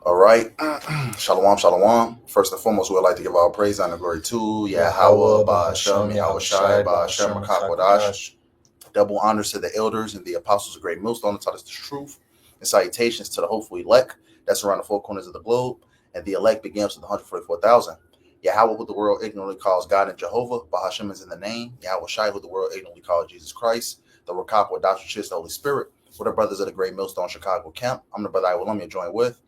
All right. Shalom, shalom. First and foremost, we would like to give our praise and glory to Yahawah, YAHAWAH, BAHASHAM, BAHASHAM, YAHAWASHI, YAHAWASHI, BAHASHAM, YAHAWASHI. Makakwadash. Double honors to the elders and the apostles of great millstone that taught us the truth. And salutations to the hopeful elect that's around the four corners of the globe. And the elect begins with 144,000. Yahweh, who the world ignorantly calls God and Jehovah. BAHASHAM is in the name. YAHAWASHI, who the world ignorantly calls Jesus Christ. The Rakakwa, Doctor Chis, the Holy Spirit. We're the brothers of the great millstone Chicago camp. I'm the brother I will joined with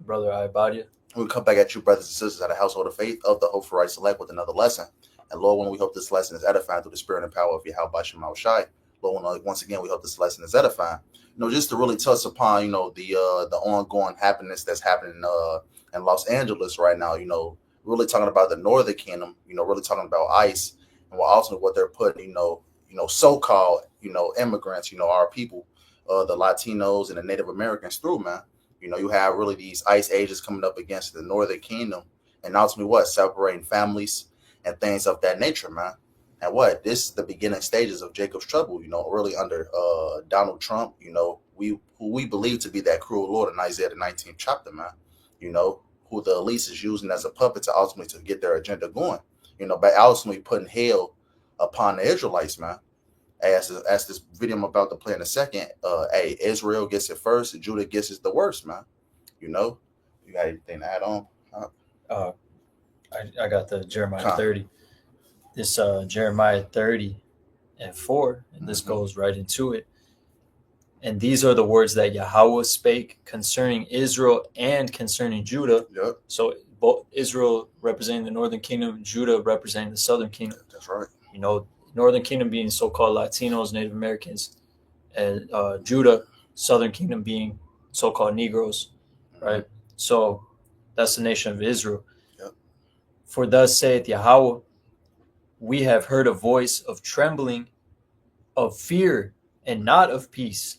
Brother YAHAWAH. We come back at you, brothers and sisters, at a household of faith of the Hope for Right Select with another lesson. And Lord, when we hope this lesson is edifying through the spirit and power of YAHAWASHI. Lord, once again, we hope this lesson is edifying. Just to really touch upon, the ongoing happiness that's happening in Los Angeles right now. Really talking about the Northern Kingdom. Really talking about ICE and ultimately what they're putting, so-called, immigrants, our people, the Latinos and the Native Americans through, man. You have really these ICE agents coming up against the Northern Kingdom and ultimately separating families and things of that nature, man. And this is the beginning stages of Jacob's trouble, really under Donald Trump, who we believe to be that cruel Lord in Isaiah the 19th chapter, man, who the elites is using as a puppet to ultimately to get their agenda going, by ultimately putting hell upon the Israelites, man. As this video I'm about to play in a second, Israel gets it first, and Judah gets it the worst, man. You got anything to add on? I got the Jeremiah 30. This Jeremiah 30 and 4, and this goes right into it. And these are the words that Yahawah spake concerning Israel and concerning Judah. Yep. So both Israel representing the Northern Kingdom, Judah representing the Southern Kingdom. That's right. Northern Kingdom being so-called Latinos, Native Americans, and Judah, Southern Kingdom being so-called Negroes, right? So that's the nation of Israel. Yep. For thus saith Yahawah, we have heard a voice of trembling, of fear, and not of peace.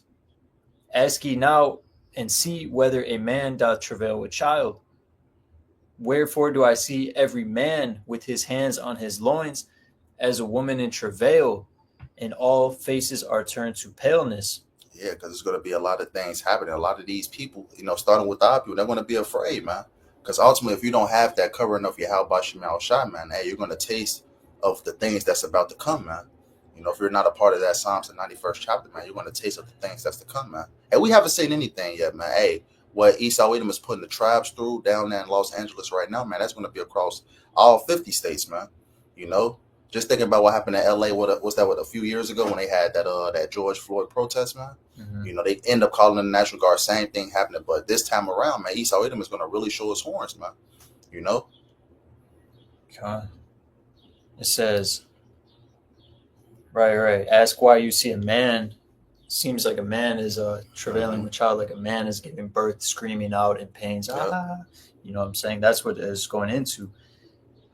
Ask ye now and see whether a man doth travail with child. Wherefore do I see every man with his hands on his loins, as a woman in travail, and all faces are turned to paleness. Yeah, because there's going to be a lot of things happening. A lot of these people, starting with our people, they're going to be afraid, man. Because ultimately, if you don't have that covering of YAHAWASHI, man, you're going to taste of the things that's about to come, man. If you're not a part of that Psalms, the 91st chapter, man, you're going to taste of the things that's to come, man. And we haven't seen anything yet, man. What Esau Edom is putting the tribes through down there in Los Angeles right now, man, that's going to be across all 50 states, man. Just thinking about what happened in LA, a few years ago when they had that George Floyd protest, man. Mm-hmm. They end up calling the National Guard, same thing happening. But this time around, man, Esau Edom is going to really show his horns, man. God. It says, right. Ask why you see a man. Seems like a man is travailing with child, like a man is giving birth, screaming out in pains. Yep. You know what I'm saying? That's what it's going into.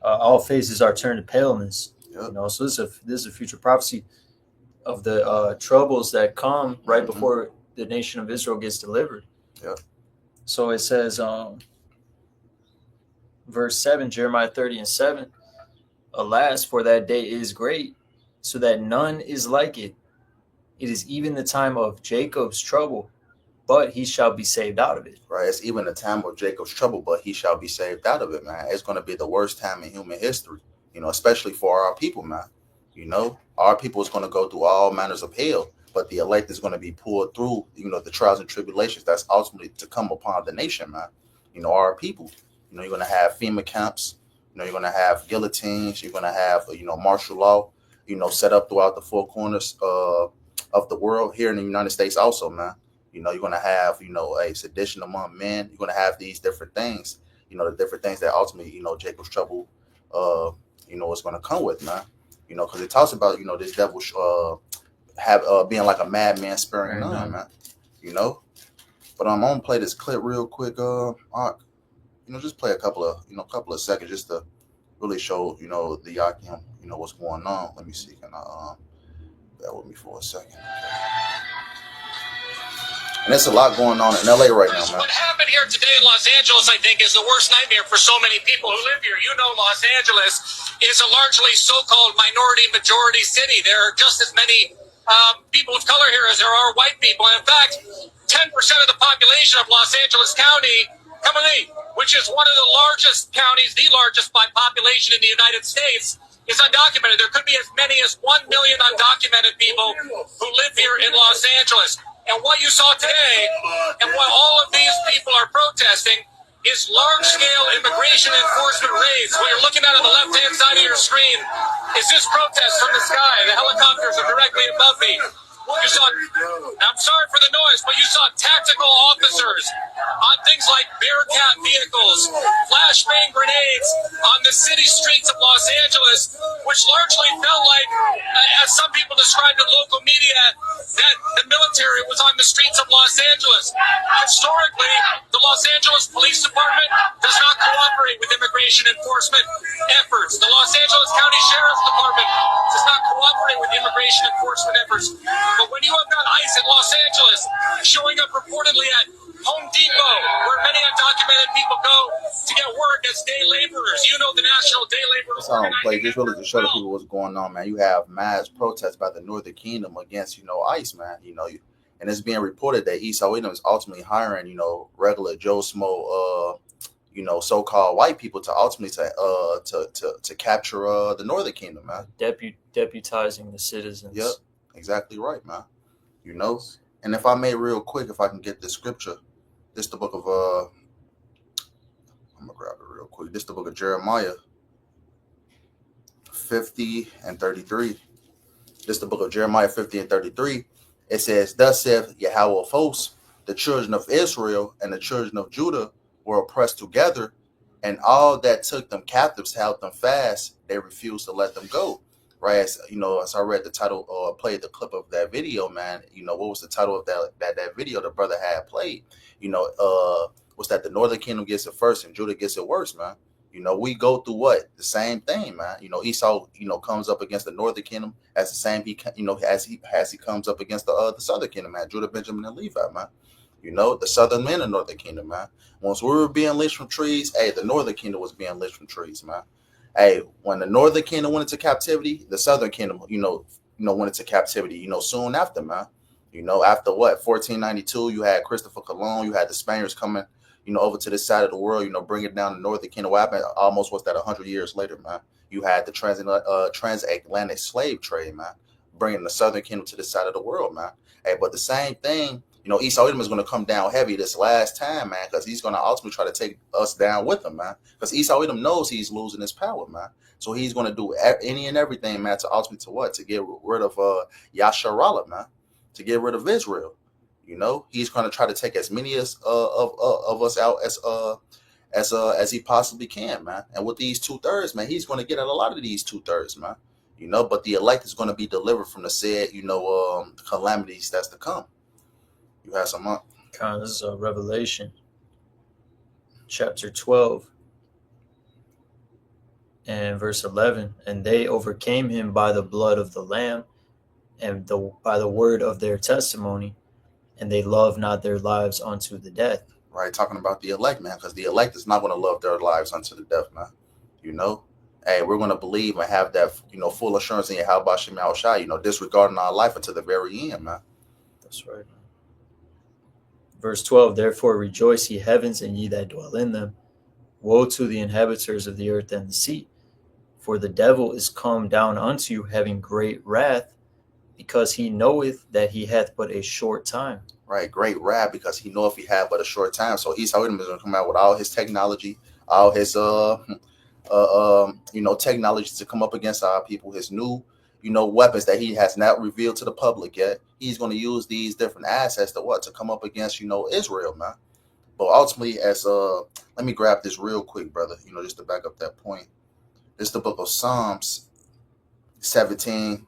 All faces are turned to paleness. Yep. So this is a future prophecy of the troubles that come right before the nation of Israel gets delivered. Yep. So it says, verse 7, Jeremiah 30 and 7, alas, for that day is great, so that none is like it. It is even the time of Jacob's trouble, but he shall be saved out of it. Right. It's even the time of Jacob's trouble, but he shall be saved out of it, man. It's going to be the worst time in human history, especially for our people, man. Our people is going to go through all manners of hell, but the elect is going to be pulled through, the trials and tribulations that's ultimately to come upon the nation, man. Our people, you're going to have FEMA camps, you're going to have guillotines, you're going to have, martial law, set up throughout the four corners of the world here in the United States also, man. You're going to have, a sedition among men. You're going to have these different things, the different things that ultimately, Jacob's trouble, is going to come with, man. Because it talks about, this devil being like a madman sparing none, man. But I'm going to play this clip real quick, just play a couple of seconds just to really show, the Yakim, what's going on. Let me see. Can I bear with me for a second? And there's a lot going on in LA right now, man. What happened here today in Los Angeles, I think, is the worst nightmare for so many people who live here. Los Angeles is a largely so-called minority-majority city. There are just as many people of color here as there are white people. In fact, 10% of the population of Los Angeles County which is one of the largest counties, the largest by population in the United States, is undocumented. There could be as many as 1 million undocumented people who live here in Los Angeles. And what you saw today, and what all of these people are protesting, is large-scale immigration enforcement raids. What you're looking at on the left-hand side of your screen is this protest from the sky. The helicopters are directly above me. You saw, I'm sorry for the noise, but you saw tactical officers on things like Bearcat vehicles, flashbang grenades on the city streets of Los Angeles, which largely felt like, as some people described in local media, that the military was on the streets of Los Angeles. Historically, the Los Angeles Police Department does not cooperate with immigration enforcement efforts. The Los Angeles County Sheriff's Department does not cooperate with immigration enforcement efforts. But when you have got ICE in Los Angeles showing up reportedly at Home Depot, where many undocumented people go to get work as day laborers, you know, the National Day Laborers. I don't play this really to show the people what's going on, man. You have mass protests by the Northern Kingdom against, ICE, man. And it's being reported that Esau Edom is ultimately hiring, regular Joe Smo, so-called white people to ultimately to capture the Northern Kingdom, man. Deputizing the citizens. Yep, exactly right, man. And if I may, real quick, if I can get this scripture, this the book of I'm gonna grab it real quick. This the book of Jeremiah 50 and 33. This the book of Jeremiah 50 and 33. It says, "Thus saith Yahawah of hosts, the children of Israel and the children of Judah were oppressed together, and all that took them captives held them fast. They refused to let them go." Right, as I read the title or played the clip of that video, man. What was the title of that video the brother had played? Was that the Northern Kingdom gets it first and Judah gets it worse, man. We go through what? The same thing, man. Esau, comes up against the Northern Kingdom as the same as he comes up against the Southern Kingdom, man. Judah, Benjamin, and Levi, man. The Southern men and Northern Kingdom, man. Once we were being lynched from trees, hey, the Northern Kingdom was being lynched from trees, man. Hey, when the Northern Kingdom went into captivity, the Southern Kingdom, went into captivity, soon after, man. After what, 1492, you had Christopher Colon, you had the Spaniards coming, over to this side of the world, bringing down the Northern Kingdom. What happened almost, was that 100 years later, man? You had the transatlantic slave trade, man, bringing the Southern Kingdom to this side of the world, man. Hey, but the same thing, Esau Edom is going to come down heavy this last time, man, because he's going to ultimately try to take us down with him, man. Because Esau Edom knows he's losing his power, man. So he's going to do any and everything, man, to ultimately to what? To get rid of Yasharallah, man, to get rid of Israel. He's going to try to take as many of us out as he possibly can, man. And with these 2/3, man, he's going to get at a lot of these 2/3, man. But the elect is going to be delivered from the said, calamities that's to come. You have some up. This is Revelation chapter 12 and verse 11. "And they overcame him by the blood of the Lamb and by the word of their testimony, and they loved not their lives unto the death." Right, talking about the elect, man, because the elect is not going to love their lives unto the death, man. Hey, we're going to believe and have that, full assurance in YAHAWASHI, disregarding our life until the very end, man. That's right. Verse 12, "Therefore rejoice, ye heavens, and ye that dwell in them. Woe to the inhabitants of the earth and the sea, for the devil is come down unto you, having great wrath, because he knoweth that he hath but a short time." Right, great wrath, because he knoweth he had but a short time. So Esau Edom is going to come out with all his technology, all his technology to come up against our people, his new weapons that he has not revealed to the public yet. He's going to use these different assets to come up against, Israel, man. But ultimately, let me grab this real quick, brother, just to back up that point. This is the book of Psalms 17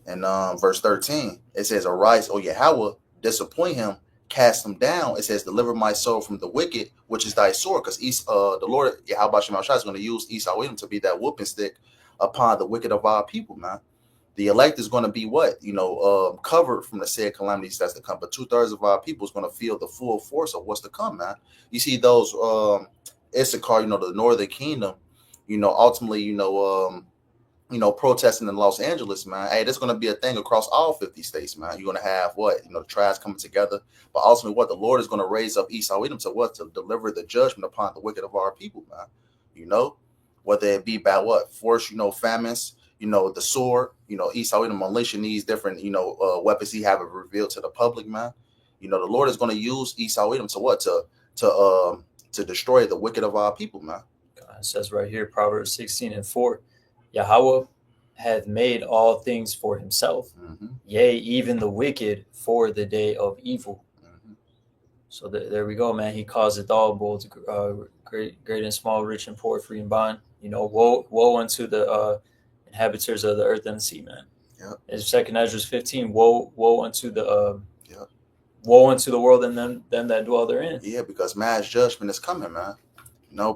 and verse 13. It says, "Arise, O Yahawah, disappoint him, cast him down." It says, "Deliver my soul from the wicked, which is thy sword." Because the Lord, YAHAWASHI, is going to use Esau Edom to be that whooping stick upon the wicked of our people, man. The elect is going to be what? Covered from the said calamities that's to come. But 2/3 of our people is going to feel the full force of what's to come, man. You see those Issachar, the Northern Kingdom, ultimately, protesting in Los Angeles, man. Hey, that's going to be a thing across all 50 states, man. You're going to have the tribes coming together, but ultimately, what the Lord is going to raise up Esau Edom to what? To deliver the judgment upon the wicked of our people, man. Whether it be by what? Force, famines, the sword, Esau Edom unleashing these different, weapons he have revealed to the public, man. The Lord is going to use Esau Edom to what? To destroy the wicked of our people, man. It says right here, Proverbs 16:4, Yahawah hath made all things for himself, yea, even the wicked for the day of evil. So there we go, man. He causeth all, both great and small, rich and poor, free and bond. Woe unto the inhabitants of the earth and the sea, man. Yep. In 2 Ezra 15, woe unto the woe unto the world and them that dwell therein. Yeah, because mass judgment is coming, man.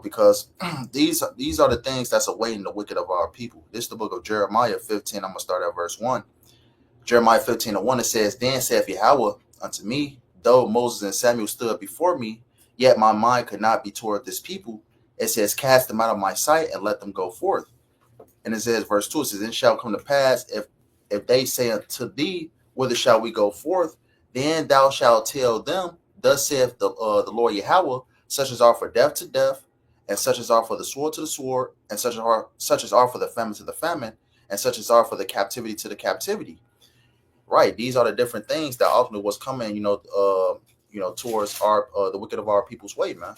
Because these are the things that's awaiting the wicked of our people. This is the book of Jeremiah 15. I'm going to start at verse 1. Jeremiah 15:1, it says, Then saith Yahweh unto me, though Moses and Samuel stood before me, yet my mind could not be toward this people. It says, Cast them out of my sight and let them go forth. And it says, verse 2, it says, Then shall come to pass, if they say unto thee, Whither shall we go forth? Then thou shalt tell them, Thus saith the Lord Yahweh, such as are for death to death, and such as are for the sword to the sword, and such as are for the famine to the famine, and such as are for the captivity to the captivity. Right. These are the different things that ultimately was coming, towards the wicked of our people's way, man.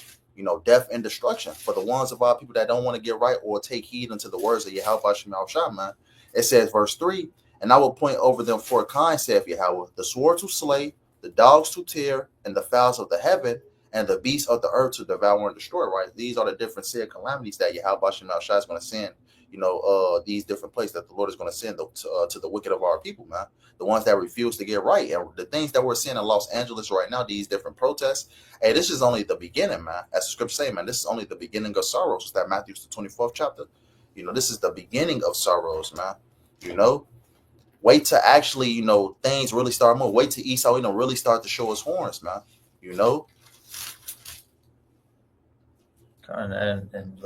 Death and destruction for the ones of our people that don't want to get right or take heed unto the words of YAHAWASHI, man. It says, verse 3, And I will point over them 4 kinds, saith Yahweh, the sword to slay, the dogs to tear, and the fowls of the heaven, and the beasts of the earth to devour and destroy. Right. These are the different said calamities that YAHAWASHI is going to send. These different places that the Lord is going to send to the wicked of our people, man. The ones that refuse to get right. And the things that we're seeing in Los Angeles right now, these different protests, hey, this is only the beginning, man. As the scripture say, man, this is only the beginning of sorrows. It's that Matthew the 24th chapter. This is the beginning of sorrows, man. Wait to actually, things really start moving. Wait till Esau, really start to show his horns, man. And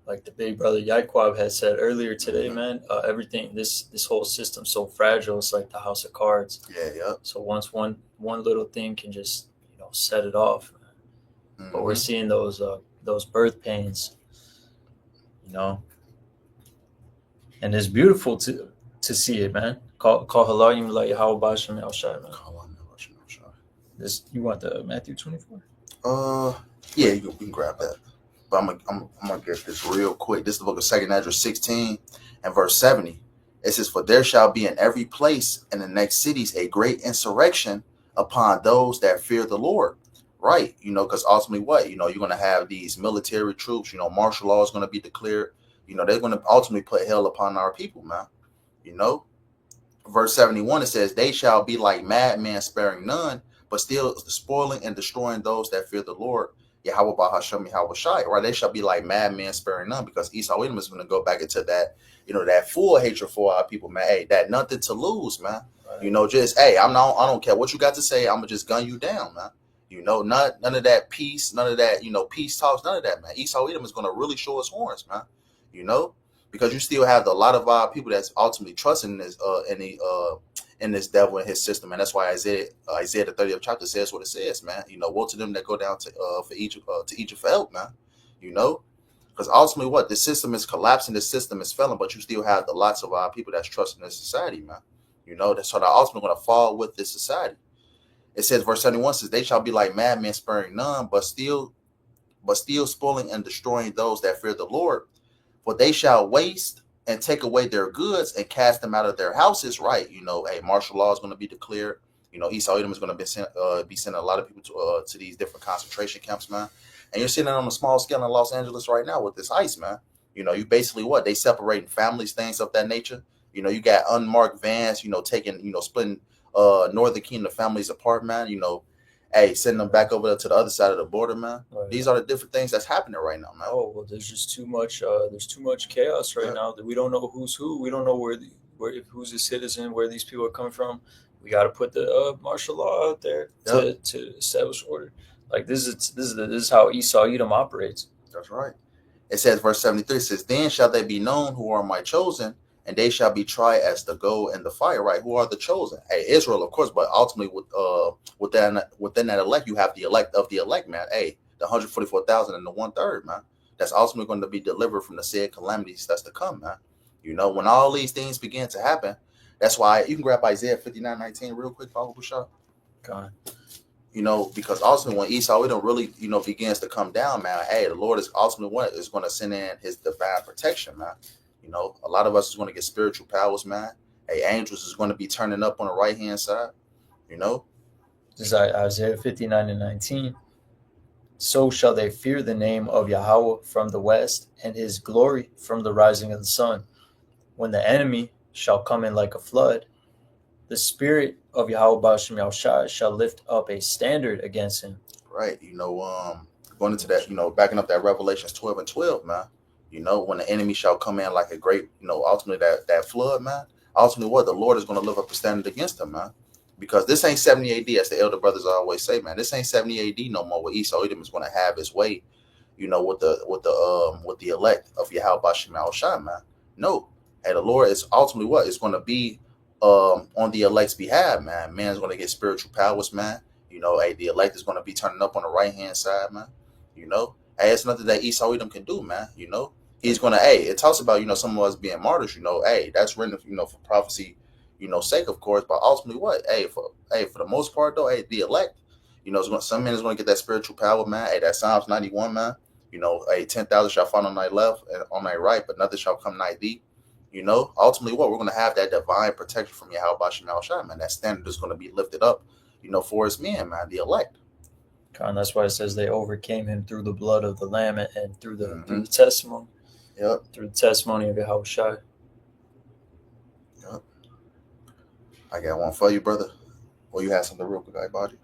like the big brother Yaquab had said earlier today, man, everything, this whole system's so fragile. It's like the house of cards. Yeah. So once one little thing can just, set it off. But we're seeing those birth pains, and it's beautiful to see it, man. Call halayim la Yahawah BAHASHAM al-Shai, man. This, you want the Matthew 24? Yeah, you can grab that. But I'm gonna get this real quick. This is the book of 2 Ezra 16 and verse 70. It says, For there shall be in every place in the next cities a great insurrection upon those that fear the Lord. Right. Because ultimately what? You're going to have these military troops, martial law is going to be declared. They're going to ultimately put hell upon our people, man. Verse 71, it says, They shall be like madmen, sparing none, but still spoiling and destroying those that fear the Lord. Yahawah BAHASHAM YAHAWASHI, right? They shall be like madmen, sparing none, because Esau Edom is going to go back into that, that full hatred for our people, man. Hey, that nothing to lose, man. Right. Just, hey, I don't care what you got to say. I'm gonna just gun you down, man. None of that peace, none of that, peace talks, none of that, man. Esau Edom is going to really show his horns, man. Because you still have a lot of our people that's ultimately trusting in this devil and his system, and that's why Isaiah the 30th chapter says what it says, man. Woe to them that go down to Egypt for help, man. Because ultimately, what the system is collapsing, the system is failing, but you still have the lots of our people that's trusting this society, man. That's how they're ultimately going to fall with this society. It says, verse 71 says, They shall be like madmen, sparing none, but still spoiling and destroying those that fear the Lord. For they shall waste and take away their goods and cast them out of their houses. Right. A martial law is going to be declared. Esau Edom is going to be sending a lot of people to these different concentration camps, man. And you're seeing it on a small scale in Los Angeles right now with this ICE, man. You basically what? They separating families, things of that nature. You got unmarked vans, taking, splitting Northern Kingdom families apart, man. Hey, sending them back over to the other side of the border, man. Right. These are the different things that's happening right now, man. Oh, well, there's just too much. There's too much chaos right now that we don't know who's who. We don't know who's a citizen, where these people are coming from. We got to put the martial law out there to establish order. Like this is how Esau Edom operates. That's right. It says, verse 73 says, then shall they be known who are my chosen, and they shall be tried as the gold and the fire. Right? Who are the chosen? Hey, Israel, of course, but ultimately within that elect, you have the elect of the elect, man. Hey, the 144,000 and the 1/3, man. That's ultimately going to be delivered from the said calamities that's to come, man. When all these things begin to happen, that's why you can grab Isaiah 59:19 real quick, Father Bashar. God. Because ultimately when Esau really, begins to come down, man, hey, the Lord is ultimately what is going to send in his divine protection, man. A lot of us is going to get spiritual powers, man. Hey, angels is going to be turning up on the right hand side, This is Isaiah 59:19. So shall they fear the name of Yahawah from the west, and his glory from the rising of the sun. When the enemy shall come in like a flood, the spirit of Yahawah BAHASHAM YAHAWASHI shall lift up a standard against him. Right. Going into that, backing up that Revelations 12:12, man. When the enemy shall come in like a great, ultimately that flood, man. Ultimately, what the Lord is going to lift up a standard against them, man. Because this ain't 70 AD, as the elder brothers always say, man. This ain't 70 AD no more. Where Esau Edom is going to have his way, with the elect of Yahawah BAHASHAM YAHAWASHI, man. No, hey, the Lord is ultimately what is going to be on the elect's behalf, man. Man's going to get spiritual powers, man. Hey, the elect is going to be turning up on the right hand side, man. Hey, it's nothing that Esau Edom can do, man. He's gonna. Hey, it talks about some of us being martyrs. Hey, that's written for prophecy, sake, of course. But ultimately, what? Hey, for the most part though, hey, the elect, some man is gonna get that spiritual power, man. Hey, that Psalms 91, man. Hey, 10,000 shall fall on thy left and on thy right, but nothing shall come nigh thee. Ultimately, what we're gonna have that divine protection from Yahawah BAHASHAM YAHAWASHI, man. That standard is gonna be lifted up, for his men, man, the elect. And that's why it says they overcame him through the blood of the Lamb and through the testimony. Yep. Through the testimony of Yahawashi. Yep. I got one for you, brother. Well, you had something real quick, body.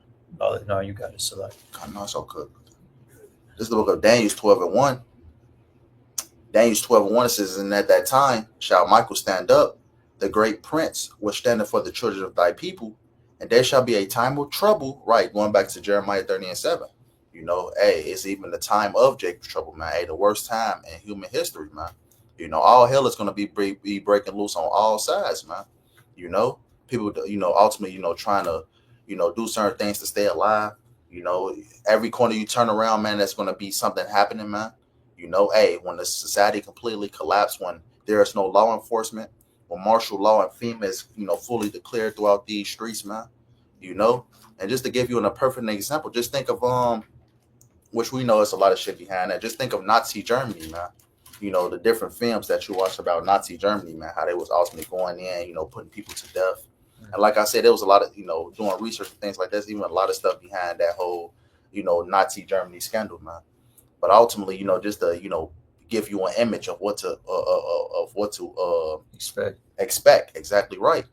No, you got it. Select. No, it's all good. This is the book of Daniel 12:1. Daniel 12:1 says, and at that time shall Michael stand up, the great prince, which standeth for the children of thy people, and there shall be a time of trouble. Right, going back to Jeremiah 30:7. Hey, it's even the time of Jacob's trouble, man. Hey, the worst time in human history, man. All hell is going to be breaking loose on all sides, man. People, ultimately, trying to, do certain things to stay alive. Every corner you turn around, man, that's going to be something happening, man. Hey, when the society completely collapsed, when there is no law enforcement, when martial law and FEMA is, fully declared throughout these streets, man. And just to give you a perfect example, just think of which we know it's a lot of shit behind that. Just think of Nazi Germany, man. The different films that you watch about Nazi Germany, man, how they was ultimately going in, putting people to death. And like I said, there was a lot of, doing research and things like that. There's even a lot of stuff behind that whole, Nazi Germany scandal, man. But ultimately, just to, give you an image of what to expect. Exactly right.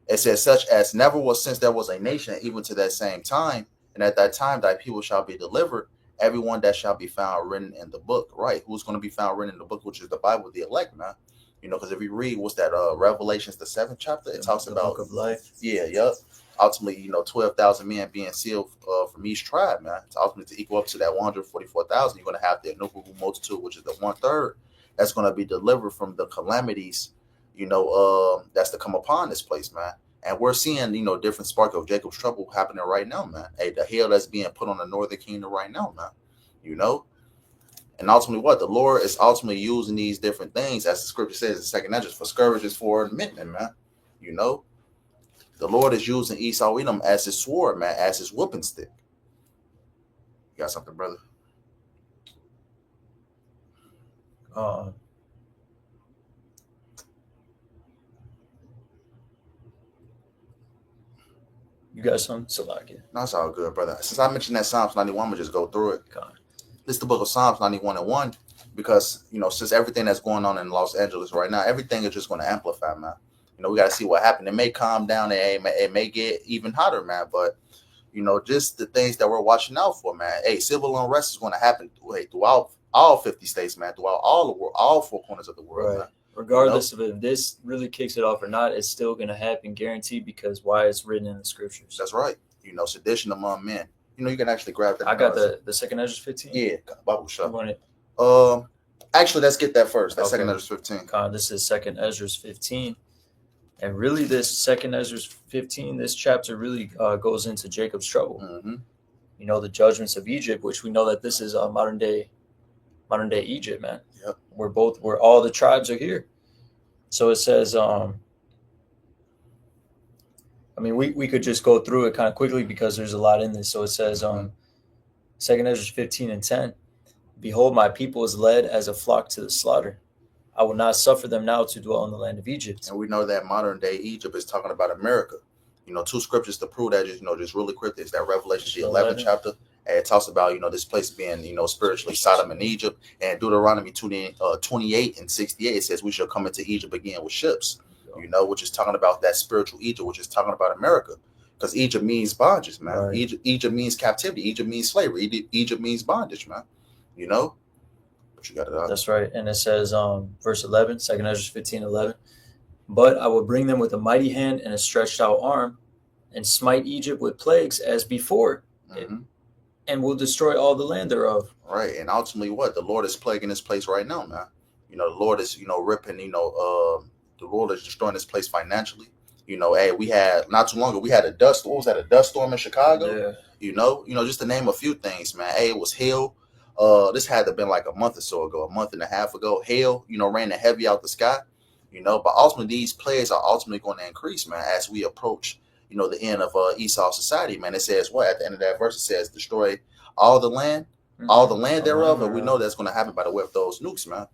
It says, such as never was since there was a nation, even to that same time. And at that time, thy people shall be delivered, everyone that shall be found written in the book. Right. Who's going to be found written in the book, which is the Bible, the elect, man. Because if you read, what's that, Revelations, the 7th chapter, it talks about book of life. Yeah, yep. Ultimately, 12,000 men being sealed from each tribe, man. It's ultimately to equal up to that 144,000. You're going to have the innumerable multitude, which is the 1/3, that's going to be delivered from the calamities, that's to come upon this place, man. And we're seeing, different spark of Jacob's trouble happening right now, man. Hey, the hail that's being put on the northern kingdom right now, man. And ultimately, what the Lord is ultimately using these different things, as the scripture says in Second Ezra, for scourges, for admitting, man. The Lord is using Esau Edom as his sword, man, as his whooping stick. You got something, brother? You got something? Salakia. No, it's all good, brother. Since I mentioned that Psalms 91, I'm going to just go through it. God. This is the book of Psalms 91:1, because, since everything that's going on in Los Angeles right now, everything is just going to amplify, man. We got to see what happened. It may calm down. It may get even hotter, man. But, just the things that we're watching out for, man. Hey, civil unrest is going to happen throughout all 50 states, man, throughout all the world, all four corners of the world, man. Regardless of if this really kicks it off or not, it's still going to happen, guaranteed, because why it's written in the scriptures. That's right. Sedition among men. You can actually grab that. I got the second Ezra 15. Yeah, Bible shop. Actually, let's get that first. That's Okay. Second Ezra 15. This is Second Ezra 15. And really, this Second Ezra 15, this chapter really goes into Jacob's trouble. Mm-hmm. You know, the judgments of Egypt, which we know that this is modern day Egypt, man. Yep. Where all the tribes are here. So it says, I mean, we could just go through it kind of quickly because there's a lot in this. So it says, Second Ezra 15 and 10, behold, my people is led as a flock to the slaughter. I will not suffer them now to dwell in the land of Egypt. And we know that modern day Egypt is talking about America. You know, two scriptures to prove that, just really quick, is that Revelation, the 11th chapter. And it talks about, this place being, spiritually Sodom and Egypt. And Deuteronomy 28 and 68, it says we shall come into Egypt again with ships, which is talking about that spiritual Egypt, which is talking about America. Because Egypt means bondage, man. Right. Egypt means captivity. Egypt means slavery. Egypt means bondage, man. But you got it out. That's right. And it says, verse 11, 2 Ezra 15, 11. But I will bring them with a mighty hand and a stretched out arm, and smite Egypt with plagues as before, and will destroy all the land thereof. Right. And ultimately, what? The Lord is plaguing this place right now, man. The Lord is, ripping, the Lord is destroying this place financially. Hey, we had not too long ago, we had a dust. What was that? A dust storm in Chicago. Yeah. Just to name a few things, man. Hey, it was hail. This had to have been like a month and a half ago. Hail, raining heavy out the sky. But ultimately these plagues are ultimately going to increase, man, as we approach, the end of Esau's society, man. It says what? At the end of that verse, it says destroy all the land thereof. And we know that's going to happen by the way of those nukes, man.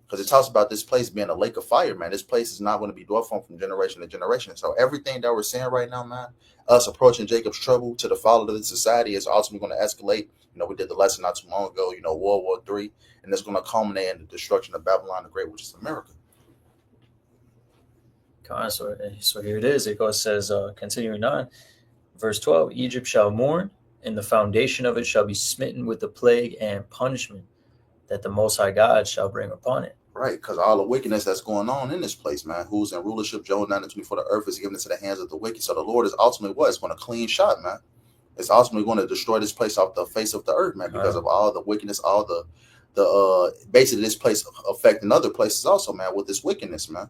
Because it talks about this place being a lake of fire, man. This place is not going to be dwelt from generation to generation. So everything that we're seeing right now, man, us approaching Jacob's trouble to the fall of this society is ultimately going to escalate. We did the lesson not too long ago, World War III, and it's going to culminate in the destruction of Babylon the Great, which is America. So here it is. It says, continuing on, verse 12, Egypt shall mourn, and the foundation of it shall be smitten with the plague and punishment that the Most High God shall bring upon it. Right, because all the wickedness that's going on in this place, man, who's in rulership, Joel 9:24, the earth is given into the hands of the wicked. So the Lord is ultimately what? It's going to clean shot, man. It's ultimately going to destroy this place off the face of the earth, man, because of all the wickedness, all the basically this place affecting other places also, man, with this wickedness, man.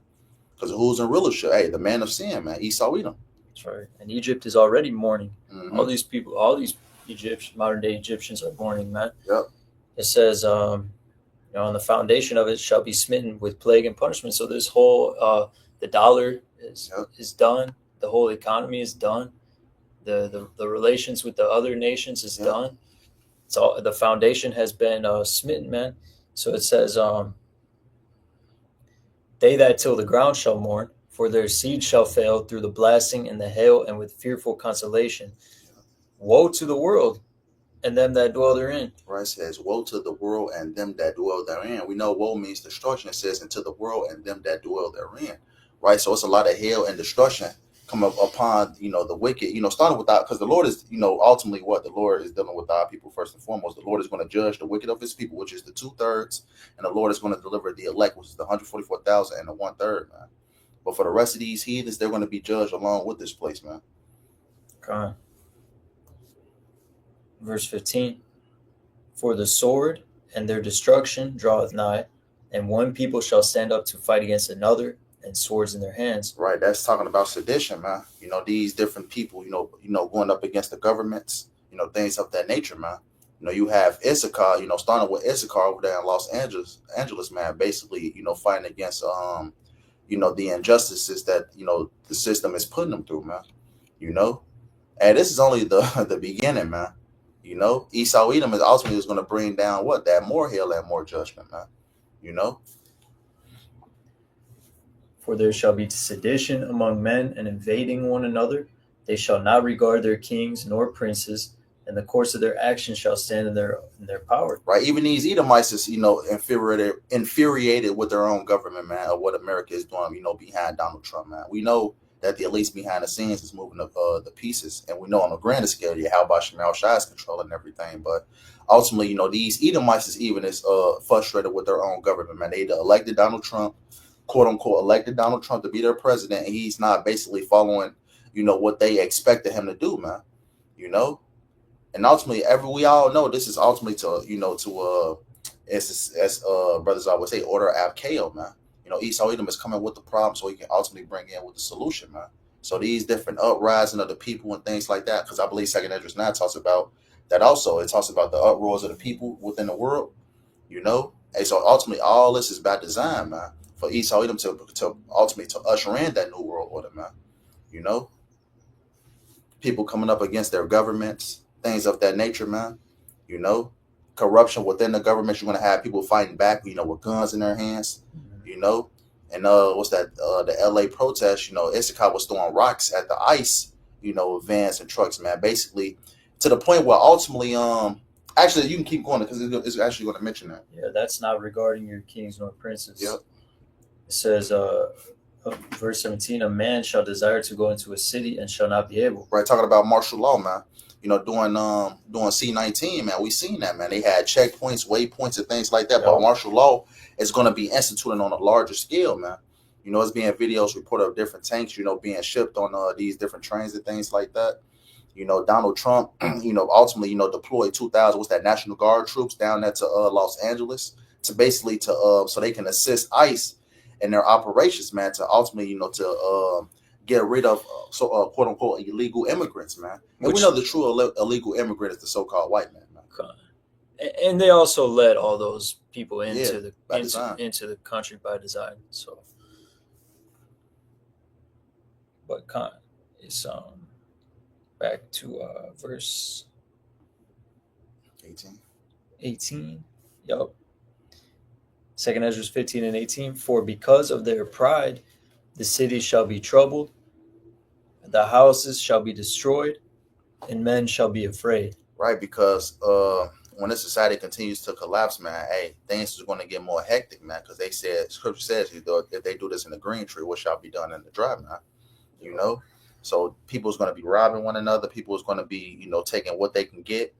Because who's in rulership? Hey, the man of sin, man, Esau Edom. That's right. And Egypt is already mourning. Mm-hmm. All these people, all these modern day Egyptians are mourning, man. Yep. It says, on the foundation of it shall be smitten with plague and punishment. So this whole, the dollar is done. The whole economy is done. The relations with the other nations is done. So the foundation has been smitten, man. So it says, they that till the ground shall mourn, for their seed shall fail through the blasting and the hail, and with fearful consolation. Woe to the world and them that dwell therein. Right, it says, woe to the world and them that dwell therein. We know woe means destruction. It says, and to the world and them that dwell therein. Right, so it's a lot of hail and destruction come up upon, the wicked, starting with that, because the Lord is, ultimately what the Lord is dealing with our people first and foremost. The Lord is going to judge the wicked of his people, which is the 2/3, and the Lord is going to deliver the elect, which is the 144,000 and the 1/3, man. But for the rest of these heathens, they're going to be judged along with this place, man. Okay. Verse 15, for the sword and their destruction draweth nigh, and one people shall stand up to fight against another, and swords in their hands. Right, that's talking about sedition, man. These different people, going up against the governments, things of that nature, man. You have Issachar, starting with Issachar over there in Los Angeles, man, basically, fighting against, the injustices that, the system is putting them through, man. And this is only the beginning, man. Esau Edom is ultimately going to bring down what? That more hail and more judgment, man. For there shall be sedition among men and invading one another. They shall not regard their kings nor princes, and the course of their actions shall stand in their power. Right. Even these Edomites is, infuriated with their own government, man, of what America is doing, behind Donald Trump, man. We know that the elites behind the scenes is moving the pieces. And we know on a grander scale, YAHAWASHI is controlling everything. But ultimately, these Edomites is frustrated with their own government, man. They elected Donald Trump, quote unquote, elected Donald Trump to be their president. And he's not basically following, what they expected him to do, man. And ultimately, we all know this is ultimately to it's as brothers always say, order ab chaos, man. Esau Edom is coming with the problem so he can ultimately bring in with the solution, man. So these different uprising of the people and things like that, because I believe Second Esdras 9 talks about that also. It talks about the uproars of the people within the world, And so ultimately all this is by design, man, for Esau Edom to ultimately to usher in that new world order, man. People coming up against their governments, things of that nature, man. Corruption within the government. You're going to have people fighting back, with guns in their hands, And what's that? The LA protest, Issachar was throwing rocks at the ICE, vans and trucks, man. Basically, to the point where ultimately, actually, you can keep going because it's actually going to mention that. Yeah, that's not regarding your kings nor princes. Yep. It says, verse 17, a man shall desire to go into a city and shall not be able. Right, talking about martial law, man. Doing C-19, man, we seen that, man. They had checkpoints, waypoints, and things like that. Yep. But martial law is going to be instituted on a larger scale, man. It's being videos reported of different tanks, being shipped on these different trains and things like that. Donald Trump, ultimately, deployed 2,000, what's that, National Guard troops down there to Los Angeles to basically so they can assist ICE in their operations, man, to ultimately, to get rid of quote unquote illegal immigrants, man. And we know the true illegal immigrant is the so-called white man, man. And they also let all those people into the country by design. So, but it's back to verse 18. Yep. Second Esdras 15 and 18. For because of their pride, the city shall be troubled, the houses shall be destroyed, and men shall be afraid. Right, because when this society continues to collapse, man, things are going to get more hectic, man. Because Scripture says, if they do this in the green tree, what shall be done in the dry, man? So people's going to be robbing one another. People's going to be, taking what they can get,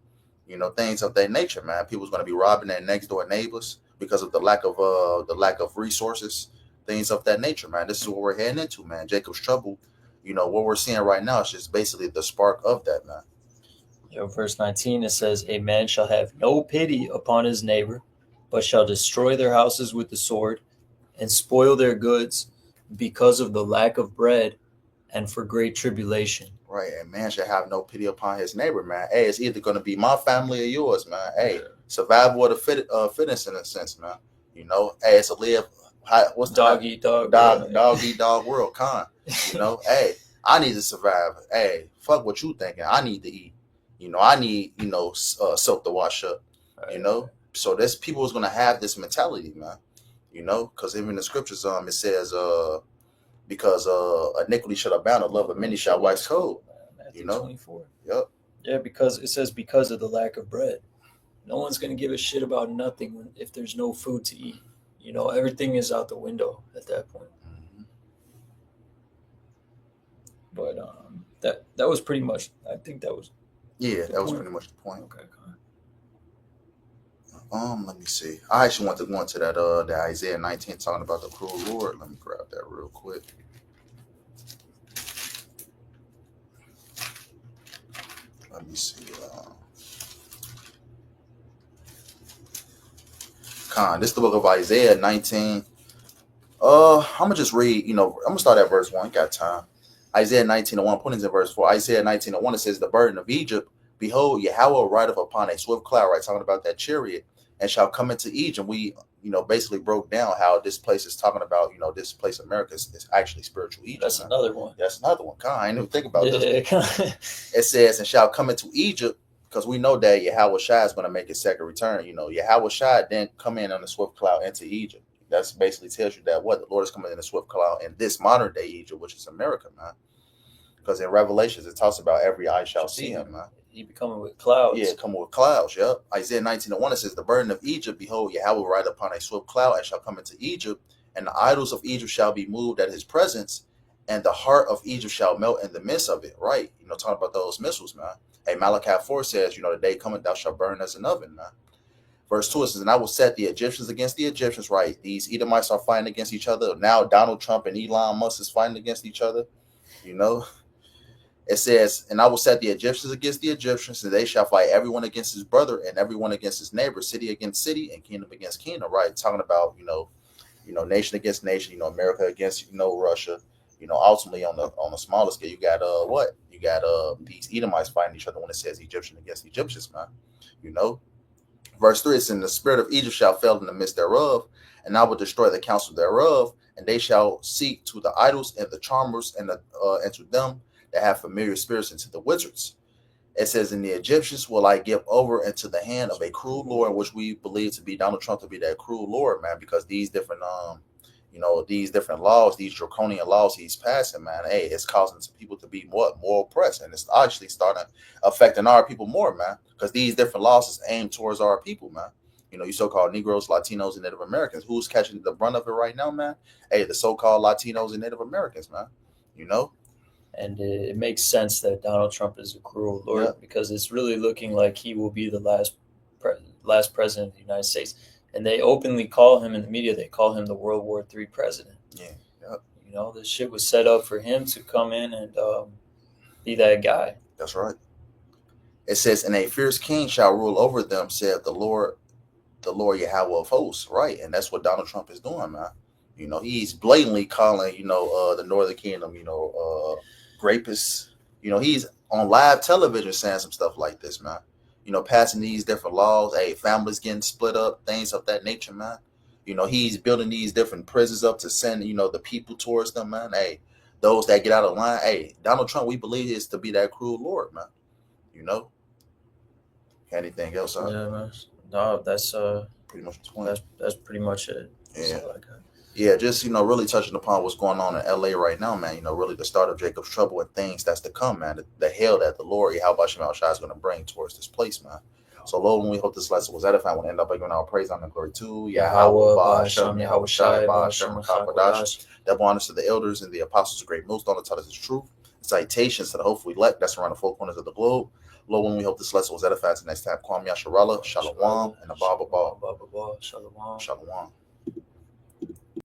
things of that nature, man. People's going to be robbing their next door neighbors because of the lack of resources, things of that nature, man. This is what we're heading into, man. Jacob's trouble. What we're seeing right now is just basically the spark of that, man. Verse 19, it says, a man shall have no pity upon his neighbor, but shall destroy their houses with the sword and spoil their goods because of the lack of bread and for great tribulation. Right, and man should have no pity upon his neighbor, man. It's either going to be my family or yours, man. Survival of the fittest in a sense, man. It's a live. What's dog eat dog world, con. I need to survive. Fuck what you thinking. I need to eat. I need soap to wash up. Right. So there's people who's gonna have this mentality, man. Because even in the scriptures, it says, because iniquity shall abound, the love of many shall wax cold. Matthew 24. Yep. Yeah, because it says because of the lack of bread. No one's gonna give a shit about nothing if there's no food to eat. Everything is out the window at that point. Mm-hmm. But that was pretty much. I think that was. Yeah, that was pretty much the point. Okay. Let me see. I actually want to go into that Isaiah 19 talking about the cruel Lord. Let me grab that real quick. Let me see. This is the book of Isaiah 19. I'm gonna just read. I'm gonna start at verse 1. Got time. Isaiah 19:1, put it in verse 4. Isaiah 19:1, it says, the burden of Egypt, behold, Yahawah rideth upon a swift cloud, right? Talking about that chariot, and shall come into Egypt. We, basically broke down how this place is talking about, this place, America, is actually spiritual Egypt. That's another one. That's another one. I didn't even think about this. It says, and shall come into Egypt, because we know that YAHAWASHI is going to make his second return. YAHAWASHI didn't come in on a swift cloud into Egypt. That's basically tells you that the Lord is coming in a swift cloud in this modern day Egypt, which is America, man. Because in Revelations, it talks about every eye shall see him, man. He be coming with clouds. Yeah, coming with clouds, yep. Isaiah 19:1, it says, the burden of Egypt, behold, Yahawah ride upon a swift cloud and shall come into Egypt, and the idols of Egypt shall be moved at his presence, and the heart of Egypt shall melt in the midst of it, right? Talking about those missiles, man. Malachi 4 says, the day cometh, thou shalt burn as an oven, man. Verse 2, it says, and I will set the Egyptians against the Egyptians, right? These Edomites are fighting against each other. Now Donald Trump and Elon Musk is fighting against each other, It says, and I will set the Egyptians against the Egyptians, and they shall fight everyone against his brother and everyone against his neighbor, city against city, and kingdom against kingdom. Right, talking about nation against nation. America against Russia. Ultimately on the smaller scale, you got what you got these Edomites fighting each other when it says Egyptian against Egyptians, man. Verse 3, it's in the spirit of Egypt shall fail in the midst thereof, and I will destroy the counsel thereof, and they shall seek to the idols and the charmers and to them that have familiar spirits and to the wizards. It says, in the Egyptians will I give over into the hand of a cruel Lord, which we believe to be Donald Trump, to be that cruel Lord, man, because these different these different laws, these draconian laws he's passing, man, hey, it's causing some people to be more oppressed, and it's actually starting affecting our people more, man, because these different laws is aimed towards our people, man. You so-called Negroes, Latinos, and Native Americans. Who's catching the brunt of it right now, man? Hey, the so-called Latinos and Native Americans, man. And it makes sense that Donald Trump is a cruel Lord, because it's really looking like he will be the last president of the United States. And they openly call him in the media, they call him the World War III president. Yeah. This shit was set up for him to come in and be that guy. That's right. It says, and a fierce king shall rule over them, said the Lord YAHAWAH of hosts. Right. And that's what Donald Trump is doing, man. He's blatantly calling, the Northern Kingdom, rapists. He's on live television saying some stuff like this, man. Passing these different laws. Hey, families getting split up, things of that nature, man. He's building these different prisons up to send, the people towards them, man. Hey, those that get out of line. Hey, Donald Trump, we believe is to be that cruel Lord, man. Anything else? Yeah, man. No, that's pretty much the point. That's pretty much it. Yeah. Yeah, just, really touching upon what's going on in LA right now, man. Really the start of Jacob's trouble and things that's to come, man. The hell that the Lord, YAHAWASHI, is going to bring towards this place, man. So, Lord, we hope this lesson was edifying. We'll end up by giving our praise, honor, and glory to YAHAWAH, BAHASHAM, YAHAWASHI, BAHASHAM, Kakadash. Double honors to the elders and the apostles of great millstone that taught us the truth. Citations to the hopefully elect that's around the four corners of the globe. Lord, when we hope this lesson was edifying, next time, Kwam Yasharallah, Shalom, and Abba. Shalom. Shalom.